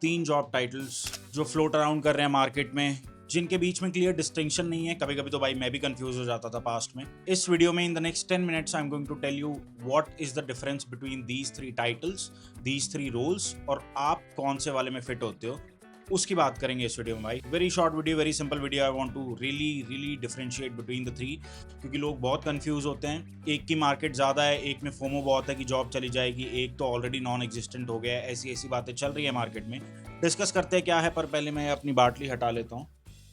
3 job titles जो float around कर रहे हैं मार्केट में, जिनके बीच में क्लियर डिस्टिंक्शन नहीं है। कभी कभी तो भाई मैं भी कंफ्यूज हो जाता था पास्ट में। इस वीडियो में in the next 10 minutes I am going to tell you what is the difference between these 3 titles, these 3 roles, और आप कौन से वाले में फिट होते हो, उसकी बात करेंगे इस वीडियो में भाई। Very short video, very simple video. I want to really differentiate between the 3, क्योंकि लोग बहुत कंफ्यूज होते हैं। एक की मार्केट ज़्यादा है, एक में फोमो बहुत है कि जॉब चली जाएगी, एक तो ऑलरेडी नॉन एग्जिस्टेंट हो गया है। ऐसी ऐसी बातें चल रही है मार्केट में। डिस्कस करते हैं क्या है, पर पहले मैं अपनी बाटली हटा लेता हूँ।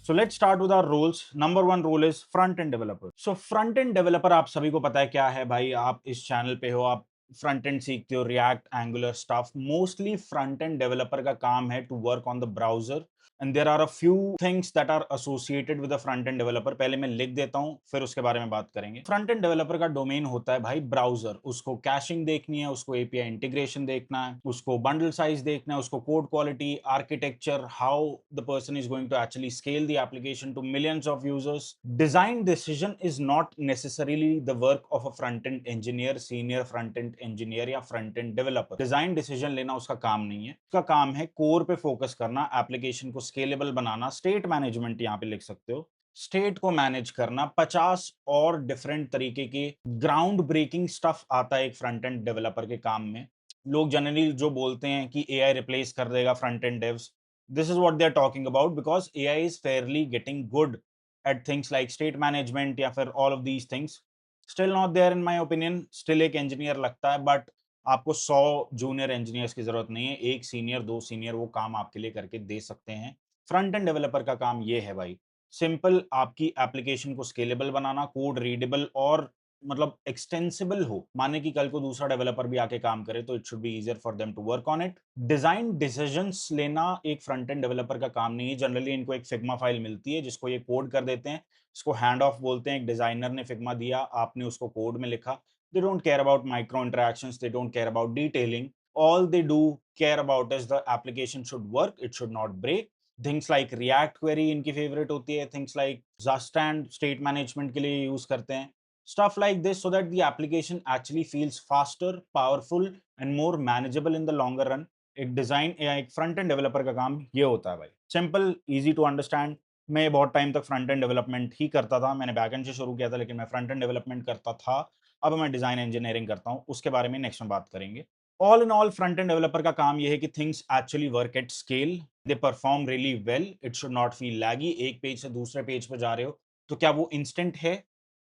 So let's start with our roles. Number 1 role is front end developer. So front end developer आप सभी को पता है क्या है भाई। आप इस चैनल पे हो, आप फ्रंट एंड सीखते हो, React, Angular stuff. Mostly front end developer का काम है to work on the browser, and there are a few things that are associated with the front end developer. पहले मैं लिख देता हूं, फिर उसके बारे में बात करेंगे। फ्रंट एंड डेवलपर का डोमेन होता है भाई ब्राउजर। उसको कैशिंग देखनी है, उसको एपीआई इंटीग्रेशन देखना है, उसको बंडल साइज देखना है, उसको code quality, architecture, how the person is going to actually scale the application to millions of users. Design decision is not necessarily the work of a front end engineer, senior front end engineer या front end developer. Design decision लेना उसका काम नहीं है। उसका काम है core पे फोकस करना, एप्लीकेशन को स्केलेबल बनाना, स्टेट मैनेजमेंट यहां पे लिख सकते हो, स्टेट को मैनेज करना। 50 और डिफरेंट तरीके के ग्राउंड ब्रेकिंग स्टफ आता है एक फ्रंट एंड डेवलपर के काम में। लोग जनरली जो बोलते हैं कि एआई रिप्लेस कर देगा front end devs, this is what they are talking about, because AI is fairly getting good at things like state management या फिर all of these things. Still not there in my opinion. Still एक engineer लगता है, but आपको 100 junior engineers की जरूरत नहीं है। एक सीनियर, 2 सीनियर वो काम आपके लिए करके दे सकते हैं। फ्रंट एंड डेवलपर का काम ये है भाई, सिंपल आपकी एप्लीकेशन को स्केलेबल बनाना, कोड रीडेबल और मतलब एक्सटेंसिबल हो। माने कि कल को दूसरा डेवलपर भी आके काम करे तो it should be easier for them to work on it. Design decisions लेना एक फ्रंट एंड डेवलपर का काम नहीं है। जनरली इनको एक फिग्मा फाइल मिलती है जिसको ये कोड कर देते हैं। इसको हैंड ऑफ बोलते हैं। एक डिजाइनर ने फिग्मा दिया, आपने उसको कोड में लिखा। They don't care about micro interactions. They don't care about detailing. All they do care about is the application should work. It should not break. Things like React query इनकी favorite होती है. Things like Zustand state management के लिए use करते हैं. Stuff like this so that the application actually feels faster, powerful and more manageable in the longer run. एक design या एक फ्रंट एंड डेवलपर का काम ये होता है भाई। Simple, easy to understand. मैं बहुत टाइम तक फ्रंट एंड डेवलपमेंट ही करता था। मैंने बैक एंड से शुरू किया था, लेकिन मैं फ्रंट एंड डेवलपमेंट करता था। अब मैं डिजाइन इंजीनियरिंग करता हूं, उसके बारे में नेक्स्ट में बात करेंगे। All in all front end developer का काम यह है कि things actually work at scale, they perform really well, it should not feel laggy. एक पेज से दूसरे पेज पे जा रहे हो तो क्या वो इंस्टेंट है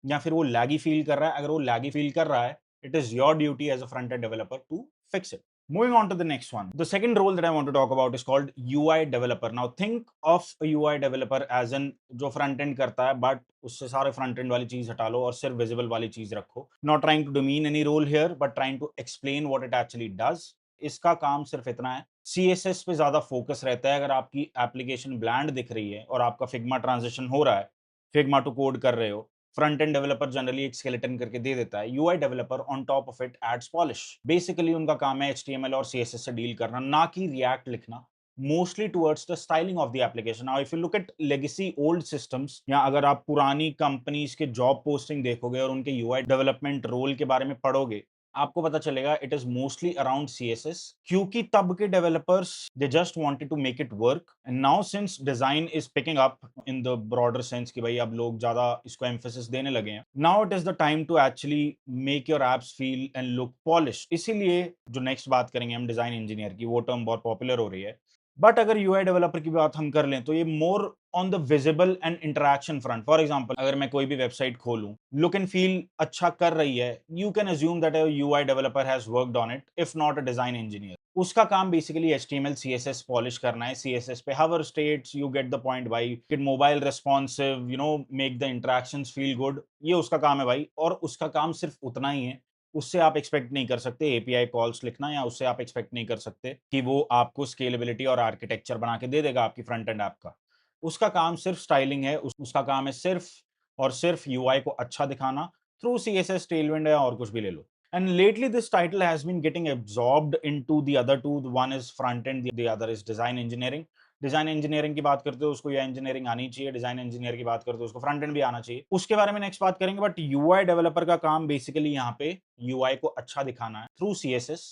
या फिर वो लैगी फील कर रहा है? अगर वो लैगी फील कर रहा है, it is your duty as a front end developer to fix it. Moving on to the next one. The second role that I want to talk about is called UI developer. Now think of a UI developer as an जो front end करता है, but उससे सारे front end वाली चीज हटा लो और सिर्फ visible वाली चीज रखो. Not trying to demean any role here, but trying to explain what it actually does. इसका काम सिर्फ इतना है, CSS पे ज्यादा फोकस रहता है। अगर आपकी एप्लीकेशन ब्लैंड दिख रही है और आपका फिग्मा ट्रांजिशन हो रहा है, फिग्मा टू कोड कर रहे हो, फ्रंट एंड डेवलपर जनरली एक स्केलेटन करके दे देता है। UI developer on top of it adds polish. Basically उनका काम है एचटीएमएल और सीएसएस से डील करना, ना कि रिएक्ट लिखना, mostly towards the styling of the application. Now if you look at legacy old systems, या अगर आप पुरानी कंपनीज के जॉब पोस्टिंग देखोगे और उनके यूआई डेवलपमेंट रोल के बारे में पढ़ोगे, आपको पता चलेगा it is mostly around CSS, क्योंकि तब के developers they just wanted to make it work. And now since design is picking up in the broader sense कि भाई अब लोग ज्यादा इसको एम्फेसिस देने लगे हैं, now it is the time to actually make your apps feel and look polish. इसीलिए जो नेक्स्ट बात करेंगे हम डिजाइन इंजीनियर की, वो टर्म बहुत पॉपुलर हो रही है। बट अगर यूआई डेवलपर की बात हम कर लें तो ये more on the visible and interaction front. For example, अगर मैं कोई भी वेबसाइट खोलूं, लुक एंड फील अच्छा कर रही है, you can assume that a UI developer has worked on it, if not a design engineer. उसका काम बेसिकली एचटीएमएल सीएसएस पॉलिश करना है। सीएसएस पे hover states, you get the point भाई, get mobile responsive, you know, make the interactions feel good, ये उसका काम है भाई। और उसका काम सिर्फ उतना ही है, उससे आप एक्सपेक्ट नहीं कर सकते एपीआई कॉल्स लिखना, या उससे आप एक्सपेक्ट नहीं कर सकते कि वो आपको स्केलेबिलिटी और आर्किटेक्चर बना के दे देगा आपकी फ्रंट एंड ऐप का। उसका काम सिर्फ स्टाइलिंग है। उसका काम है सिर्फ और सिर्फ यूआई को अच्छा दिखाना थ्रू सीएसएस, टेलविंड या और कुछ भी ले लो। And lately, this title has been getting absorbed into the other two. One is front end, the other is design engineering. Design engineering की बात करते हो उसको या इंजीनियरिंग आनी चाहिए, डिजाइन इंजीनियर की बात करते हो उसको फ्रंट एंड भी आना चाहिए। उसके बारे में नेक्स्ट बात करेंगे। बट यूआई डेवलपर का काम बेसिकली यहाँ पे यूआई को अच्छा दिखाना है through CSS,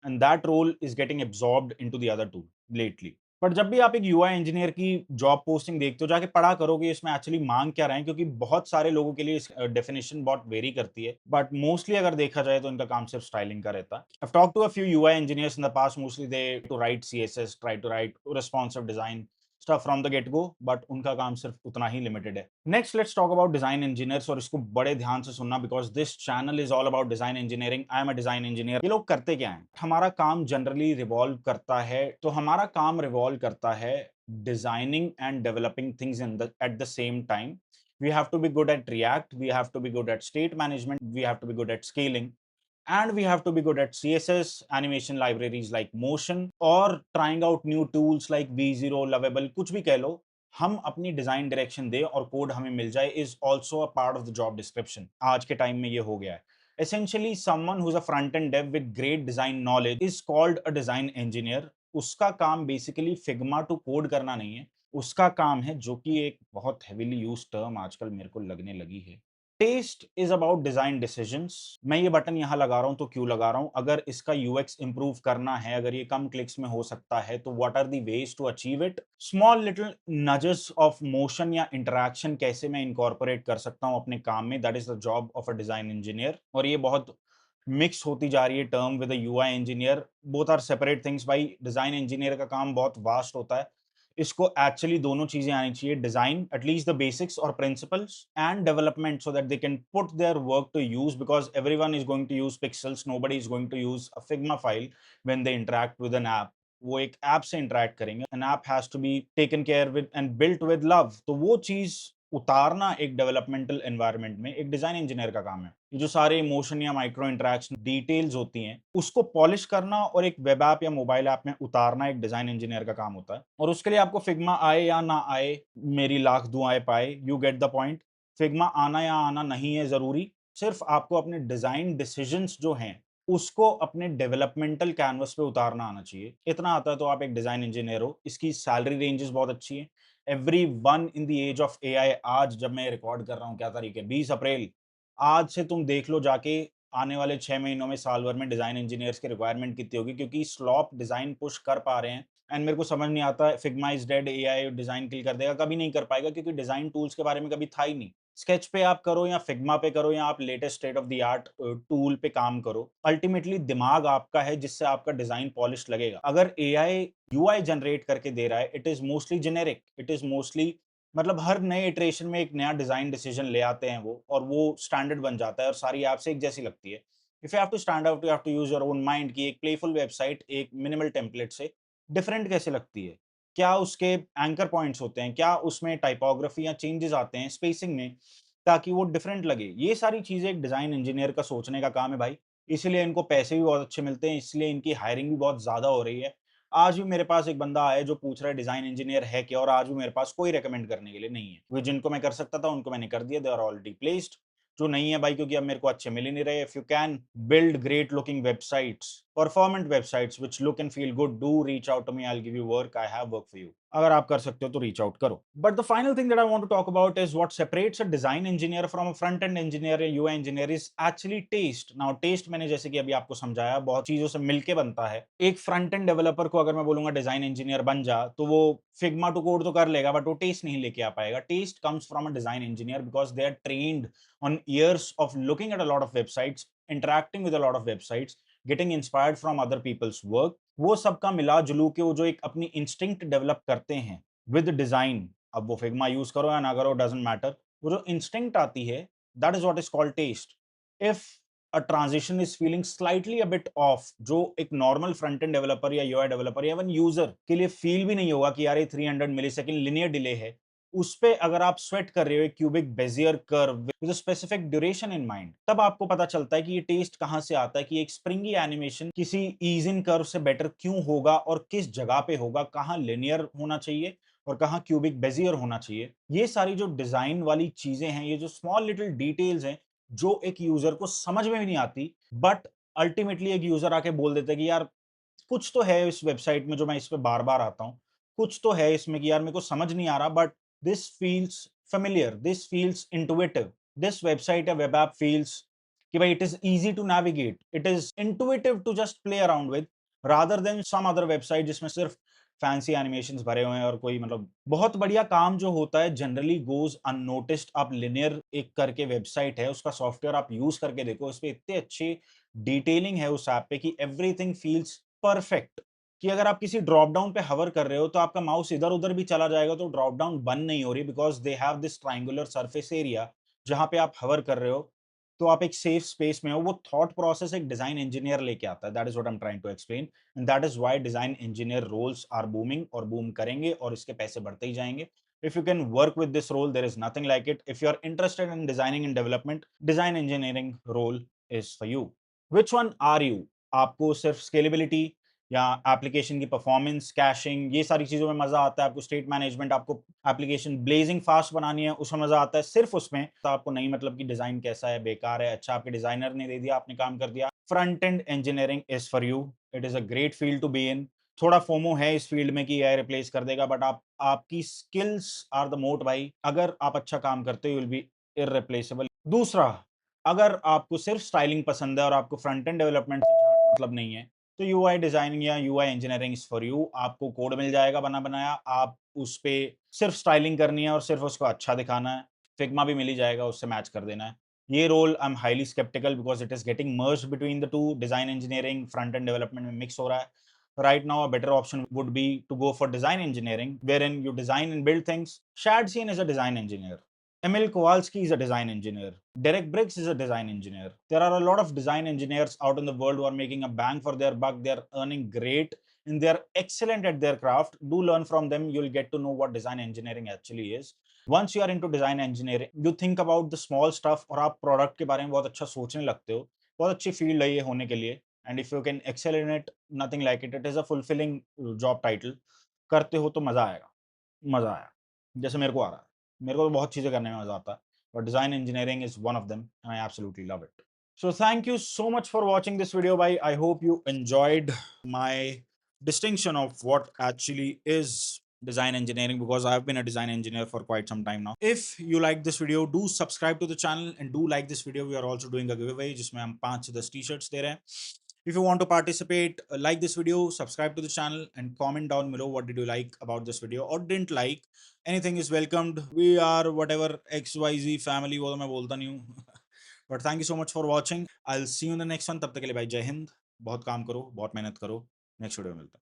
and that role is getting absorbed into the other two. Lately. But जब भी आप एक यूआई इंजीनियर की जॉब पोस्टिंग देखते हो, जाके पढ़ा करो कि इसमें एक्चुअली मांग क्या रहे हैं, क्योंकि बहुत सारे लोगों के लिए डेफिनेशन बहुत वेरी करती है, बट मोस्टली अगर देखा जाए तो इनका काम सिर्फ स्टाइलिंग का रहता है। I've talked to a few UI engineers in the past. Mostly they to write CSS, try to write responsive design stuff from the get go, but उनका काम सिर्फ उतना ही लिमिटेड है। Next let's talk about design engineers, और इसको बड़े ध्यान से सुनना because this channel is all about design engineering. I am a design engineer. ये लोग करते क्या हैं? हमारा काम जनरली रिवॉल्व करता है, तो हमारा काम रिवॉल्व करता है designing and developing things in the at the same time. We have to be good at React, we have to be good at state management, we have to be good at scaling, and we have to be good at CSS, animation libraries like Motion, or trying out new tools like V0, Lovable, कुछ भी कह लो। हम अपनी design direction दे और code हमें मिल जाए is also a part of the job description. आज के टाइम में ये हो गया है। Essentially, someone who's a front-end dev with great design knowledge is called a design engineer. उसका काम बेसिकली फिग्मा टू कोड करना नहीं है, उसका काम है, जो कि एक बहुत हेवीली यूज टर्म आजकल मेरे को लगने लगी है, test is about design decisions. मैं ये बटन यहां लगा रहा हूं तो क्यों लगा रहा हूं? अगर इसका यूएक्स इंप्रूव करना है, अगर ये कम क्लिक्स में हो सकता है, तो what are the ways to achieve it? Small little nudges of motion या इंटरैक्शन कैसे मैं इनकॉर्पोरेट कर सकता हूं अपने काम में? That is the job of a design engineer. और ये बहुत मिक्स होती जा रही है term with UI engineer. Both are separate things भाई। डिजाइन इंजीनियर का काम बहुत वास्ट होता है, इसको एक्चुअली दोनों चीजें आनी चाहिए, डिजाइन एटलीस्ट द बेसिक्स और principles, and development, so that they can put their work to use, because everyone is going to use pixels, nobody is going to use a Figma file when they interact with an app. वो एक app से interact करेंगे, an app has to be taken care with and built with love, तो वो चीज उतारना एक developmental environment में एक डिजाइन इंजीनियर का काम है। ये जो सारे इमोशन या माइक्रो इंटरैक्शन डिटेल्स होती हैं, उसको पॉलिश करना और एक वेब ऐप या मोबाइल ऐप में उतारना एक डिजाइन इंजीनियर का काम होता है। और उसके लिए आपको फिग्मा आए या ना आए, मेरी लाख दुआएं पाए, you get the point. Figma आना या आना नहीं है जरूरी, सिर्फ आपको अपने डिजाइन डिसीजंस जो हैं उसको अपने डेवलपमेंटल कैनवस पे उतारना आना चाहिए। इतना आता है तो आप एक डिजाइन इंजीनियर हो। इसकी सैलरी रेंजेस बहुत अच्छी है। Every one in the age of AI, आज जब मैं रिकॉर्ड कर रहा हूँ, क्या तारीख है, 20 अप्रैल, आज से तुम देख लो जाके आने वाले 6 महीनों में, साल भर में डिजाइन इंजीनियर्स की रिक्वायरमेंट कितनी होगी, क्योंकि स्लॉप डिजाइन पुश कर पा रहे हैं। एंड मेरे को समझ नहीं आता Figma is dead, AI design kill कर देगा, कभी नहीं कर पाएगा, क्योंकि डिजाइन टूल्स के बारे में कभी था ही नहीं। स्केच पे आप करो या फिग्मा पे करो या आप latest state of the art tool पे काम करो, अल्टीमेटली दिमाग आपका है जिससे आपका डिजाइन पॉलिश लगेगा। अगर एआई यूआई जनरेट करके दे रहा है, it is mostly generic, it is mostly, मतलब हर नए इटरेशन में एक नया डिजाइन डिसीजन ले आते हैं वो, और वो स्टैंडर्ड बन जाता है और सारी ऐप्स एक जैसी लगती है। If you have to stand out, you have to use your own mind कि एक प्लेफुल वेबसाइट एक मिनिमल टेम्पलेट से डिफरेंट कैसे लगती है, क्या उसके एंकर पॉइंट्स होते हैं, क्या उसमें टाइपोग्राफी या चेंजेस आते हैं स्पेसिंग में, ताकि वो डिफरेंट लगे। ये सारी चीजें एक डिजाइन इंजीनियर का सोचने का काम है भाई। इसलिए इनको पैसे भी बहुत अच्छे मिलते हैं, इसलिए इनकी हायरिंग भी बहुत ज्यादा हो रही है। आज भी मेरे पास एक बंदा आया जो पूछ रहा है डिजाइन इंजीनियर है क्या, और आज भी मेरे पास कोई रेकमेंड करने के लिए नहीं है। वो जिनको मैं कर सकता था उनको मैंने कर दिया, दे आर ऑलरेडी प्लेस्ड। जो नहीं है भाई, क्योंकि अब मेरे को अच्छे मिल ही नहीं रहे। If you can build great looking websites, performant websites which look and feel good, do reach out to me, I will give you work, I have work for you. अगर आप कर सकते हो तो रीच आउट करो। But the final thing that I want to talk about is what separates a design engineer from a front end engineer या UI engineer is actually taste. Now test मैंने जैसे कि अभी आपको समझाया, बहुत चीजों से मिलके बनता है। एक फ्रंट एंड डेवलपर को अगर मैं बोलूंगा डिजाइन इंजीनियर बन जा, तो वो फिग्मा टू कोड तो कर लेगा, बट वो टेस्ट नहीं लेके आ पाएगा। Test comes from a design engineer because they are trained on years of looking at a lot of websites, interacting with a lot of websites, getting inspired from other people's work, वो सबका मिला जुलू के वो जो एक अपनी instinct develop करते हैं विद डिजाइन। अब वो फिग्मा यूज करो या ना करो, डजंट मैटर, वो जो इंस्टिंक्ट आती है, that is what is called test. If a transition is feeling slightly a bit off, जो एक नॉर्मल फ्रंट एंड डेवलपर या यूआई डेवलपर या इवन यूजर के लिए फील भी नहीं होगा कि यार ये 300 मिलीसेकंड लिनियर डिले है, उस पे अगर आप स्वेट कर रहे हो एक cubic Bezier curve with specific duration in mind, तब आपको पता चलता है कि ये टेस्ट कहां से आता है, कि एक स्प्रिंगी एनिमेशन किसी ईज इन कर्व से बेटर क्यों होगा और किस जगह पे होगा, कहां लिनियर होना चाहिए और कहां क्यूबिक बेजियर होना चाहिए। ये सारी जो डिजाइन वाली चीजें हैं, ये जो स्मॉल लिटिल डिटेल्स हैं, जो एक यूजर को समझ में भी नहीं आती, बट अल्टीमेटली एक यूजर आके बोल देता है कि यार कुछ तो है इस वेबसाइट में जो मैं इस पे बार बार आता हूँ, कुछ तो है इसमें कि यार मेरे को समझ नहीं आ रहा, but this feels familiar, this feels intuitive, this website or web app feels कि भाई it is easy to navigate, it is intuitive to just play around with, rather than some other website जिसमें सिर्फ fancy animations भरे हुए हैं और कोई मतलब बहुत बढ़िया काम जो होता है जनरली गोज अननोटिस्ड। आप लिनियर एक करके वेबसाइट है, उसका सॉफ्टवेयर आप यूज करके देखो, उस पे इतने अच्छी डिटेलिंग है उस ऐप पे कि एवरीथिंग फील्स परफेक्ट। कि अगर आप किसी ड्रॉप डाउन पे हवर कर रहे हो तो आपका माउस इधर उधर भी चला जाएगा तो ड्रॉप डाउन बंद नहीं हो रही, because they have this triangular surface area जहां पे आप हवर कर रहे हो तो आप एक सेफ स्पेस में हो। वो थॉट प्रोसेस एक डिजाइन इंजीनियर लेके आता है। That is what I am trying to explain, and that is why design engineer roles are booming और बूम करेंगे और इसके पैसे बढ़ते ही जाएंगे। If you can work with this role, there is nothing like it. If you are interested in designing and development, design engineering role is for you. Which one are you? आपको सिर्फ scalability या application की performance, caching, ये सारी चीजों में मजा आता है? आपको स्टेट मैनेजमेंट, आपको एप्लीकेशन ब्लेजिंग फास्ट बनानी है, उसमें मजा आता है सिर्फ उसमें? तो आपको नहीं मतलब कि डिजाइन कैसा है, बेकार है, अच्छा आपके डिजाइनर ने दे दिया, आपने काम कर दिया। Front end engineering is for you. It is a great field to be in. थोड़ा फोमो है इस फील्ड में कि एआई रिप्लेस कर देगा, बट आपकी स्किल्स आर द मोट भाई। अगर आप अच्छा काम करते हो, यू विल बी इररिप्लेसेबल। दूसरा, अगर आपको सिर्फ स्टाइलिंग पसंद है और आपको फ्रंट एंड डेवलपमेंट से मतलब नहीं है, तो यूआई डिजाइनिंग या UI engineering is for you. आपको कोड मिल जाएगा बना बनाया, आप उस पे सिर्फ स्टाइलिंग करनी है और सिर्फ उसको अच्छा दिखाना है। फिग्मा भी मिल ही जाएगा, उससे मैच कर देना है। ये role I am highly sceptical because it is getting merged between the two. Design engineering front end development में मिक्स हो रहा है। Right now, a better option would be to go for design engineering, wherein you design and build things. Shad Seen is a design engineer. Emil Kowalski is a design engineer. Derek Briggs is a design engineer. There are a lot of design engineers out in the world who are making a bang for their buck. They are earning great and they are excellent at their craft. Do learn from them. You'll get to know what design engineering actually is. Once you are into design engineering, you think about the small stuff और आप product के बारे में बहुत अच्छा सोचने लगते हो। बहुत अच्छी फील्ड है ये होने के लिए, and if you can excel in it, nothing like it. It is a fulfilling job title. करते हो तो मजा आएगा। मजा आया जैसे मेरे को आ रहा है। मेरे को तो बहुत चीजें करने में मजा आता है, but design engineering is one of them and I absolutely love it. So thank you so much for watching this video, bhai. I hope you enjoyed my distinction of what actually is design engineering, because I've been a design engineer for quite some time now. If you like this video, do subscribe to the channel and do like this video. We are also doing a giveaway जिसमें हम 5 से 10 t-shirts दे रहे हैं। If you want to participate, like this video, subscribe to the channel and comment down below what did you like about this video or didn't like. Anything is welcomed. We are whatever XYZ family, वो तो मैं बोलता नहीं हूँ। But thank you so much for watching. I will see you in the next one. तब तक के लिए भाई जय हिंद। बहुत काम करो, बहुत मेहनत करो। नेक्स्ट वीडियो में मिलते हैं।